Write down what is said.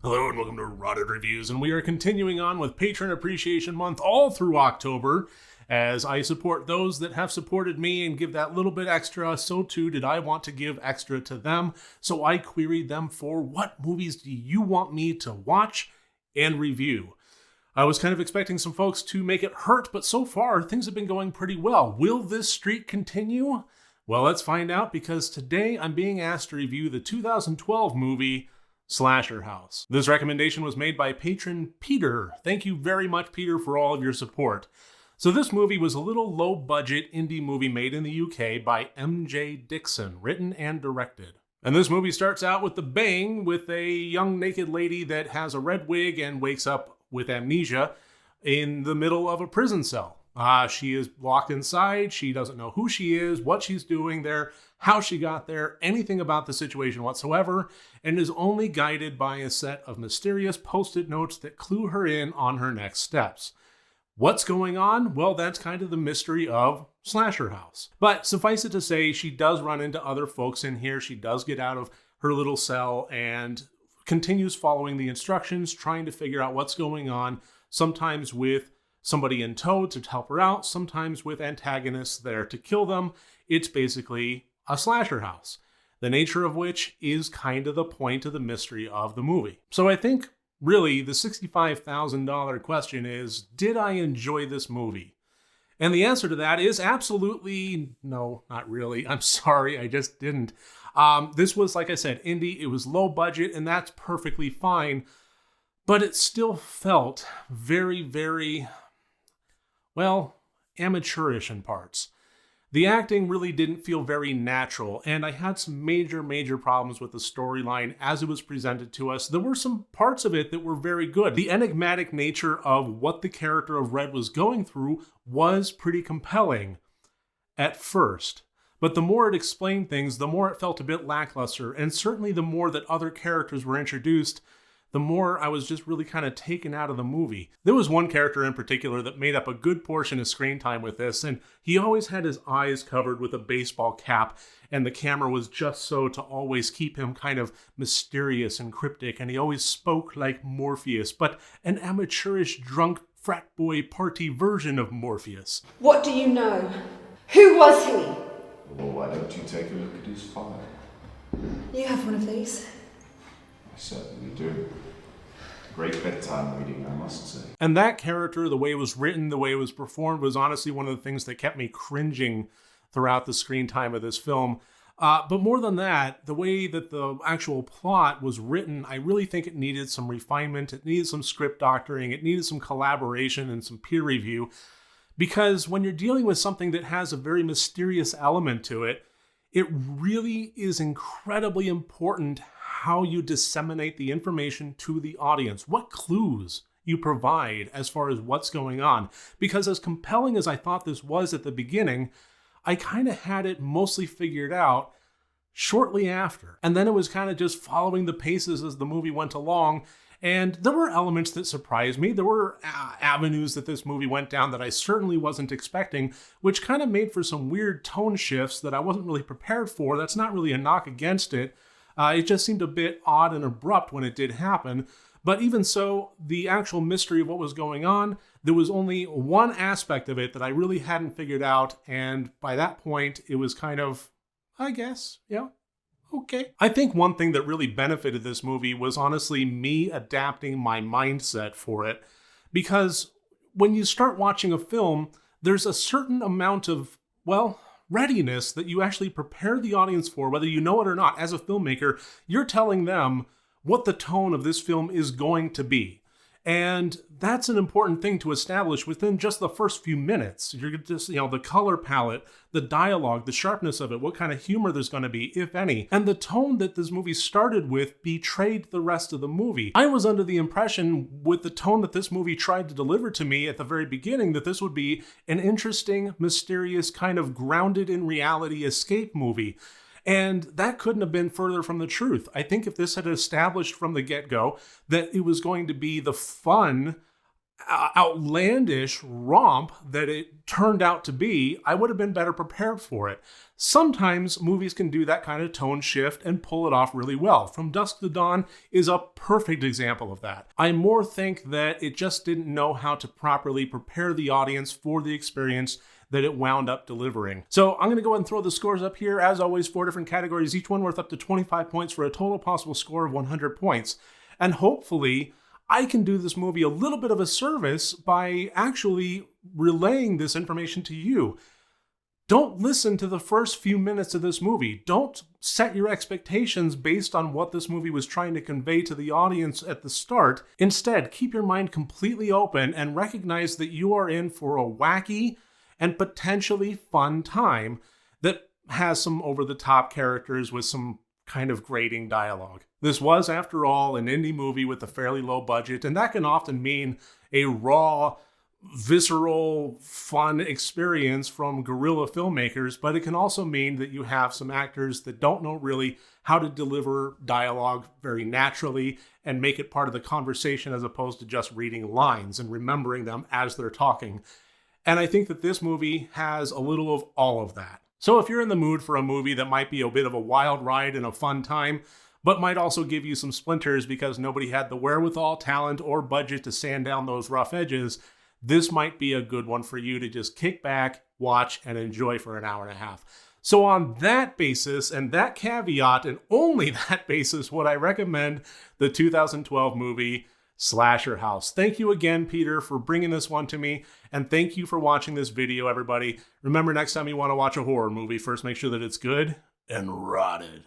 Hello and welcome to Rotted Reviews, and we are continuing on with Patron Appreciation Month all through October. As I support those that have supported me and give that little bit extra, so too did I want to give extra to them. So I queried them for what movies do you want me to watch and review. I was kind of expecting some folks to make it hurt, but so far things have been going pretty well. Will this streak continue? Well, let's find out, because today I'm being asked to review the 2012 movie Slasher House. This recommendation was made by patron Peter. Thank you very much, Peter, for all of your support. So this movie was a little low-budget indie movie made in the UK by M.J. Dixon, written and directed. And this movie starts out with the bang, with a young naked lady that has a red wig and wakes up with amnesia in the middle of a prison cell. She is locked inside. She doesn't know who she is, what she's doing there, how she got there, anything about the situation whatsoever, and is only guided by a set of mysterious post-it notes that clue her in on her next steps. What's going on? Well, that's kind of the mystery of Slasher House. But suffice it to say, she does run into other folks in here. She does get out of her little cell and continues following the instructions, trying to figure out what's going on, sometimes with somebody in tow to help her out, sometimes with antagonists there to kill them. It's basically a slasher house, the nature of which is kind of the point of the mystery of the movie. So I think really the $65,000 question is, did I enjoy this movie? And the answer to that is absolutely no, not really. I'm sorry, I just didn't. This was, like I said, indie. It was low budget, and that's perfectly fine. But it still felt very, very, well, amateurish in parts. The acting really didn't feel very natural, and I had some major problems with the storyline as it was presented to us. There were some parts of it that were very good. The enigmatic nature of what the character of Red was going through was pretty compelling at first. But the more it explained things, the more it felt a bit lackluster, and certainly the more that other characters were introduced, the more I was just really kind of taken out of the movie. There was one character in particular that made up a good portion of screen time with this, and he always had his eyes covered with a baseball cap, and the camera was just so to always keep him kind of mysterious and cryptic, and he always spoke like Morpheus, but an amateurish, drunk, frat boy party version of Morpheus. What do you know? Who was he? Well, why don't you take a look at his file? You have one of these. I certainly do. Great bedtime reading, I must say. And that character, the way it was written, the way it was performed, was honestly one of the things that kept me cringing throughout the screen time of this film. But more than that, the way that the actual plot was written, I really think it needed some refinement. It needed some script doctoring. It needed some collaboration and some peer review. Because when you're dealing with something that has a very mysterious element to it, it really is incredibly important how you disseminate the information to the audience, what clues you provide as far as what's going on. Because as compelling as I thought this was at the beginning, I kind of had it mostly figured out shortly after. And then it was kind of just following the paces as the movie went along. And there were elements that surprised me. There were avenues that this movie went down that I certainly wasn't expecting, which kind of made for some weird tone shifts that I wasn't really prepared for. That's not really a knock against it. It just seemed a bit odd and abrupt when it did happen. But even so, the actual mystery of what was going on, there was only one aspect of it that I really hadn't figured out. And by that point, it was kind of, I guess, yeah, okay. I think one thing that really benefited this movie was honestly me adapting my mindset for it. Because when you start watching a film, there's a certain amount of, well, readiness that you actually prepare the audience for, whether you know it or not. As a filmmaker, you're telling them what the tone of this film is going to be. And that's an important thing to establish within just the first few minutes. You're just, the color palette, the dialogue, the sharpness of it, what kind of humor there's going to be, if any. And the tone that this movie started with betrayed the rest of the movie. I was under the impression, with the tone that this movie tried to deliver to me at the very beginning, that this would be an interesting, mysterious, kind of grounded in reality escape movie. And that couldn't have been further from the truth. I think if this had established from the get-go that it was going to be the fun outlandish romp that it turned out to be, I would have been better prepared for it. Sometimes movies can do that kind of tone shift and pull it off really well. From Dusk to Dawn is a perfect example of that. I more think that it just didn't know how to properly prepare the audience for the experience that it wound up delivering. So I'm going to go ahead and throw the scores up here. As always, 4 different categories, each one worth up to 25 points for a total possible score of 100 points. And hopefully, I can do this movie a little bit of a service by actually relaying this information to you. Don't listen to the first few minutes of this movie. Don't set your expectations based on what this movie was trying to convey to the audience at the start. Instead, keep your mind completely open and recognize that you are in for a wacky and potentially fun time that has some over-the-top characters with some kind of grating dialogue. This was, after all, an indie movie with a fairly low budget, and that can often mean a raw, visceral, fun experience from guerrilla filmmakers, but it can also mean that you have some actors that don't know really how to deliver dialogue very naturally and make it part of the conversation as opposed to just reading lines and remembering them as they're talking. And I think that this movie has a little of all of that. So if you're in the mood for a movie that might be a bit of a wild ride and a fun time, but might also give you some splinters because nobody had the wherewithal, talent, or budget to sand down those rough edges, this might be a good one for you to just kick back, watch, and enjoy for an hour and a half. So on that basis, and that caveat, and only that basis, would I recommend the 2012 movie Slasher House. Thank you again, Peter, for bringing this one to me, and thank you for watching this video, everybody. Remember, next time you want to watch a horror movie, first make sure that it's good and rotted.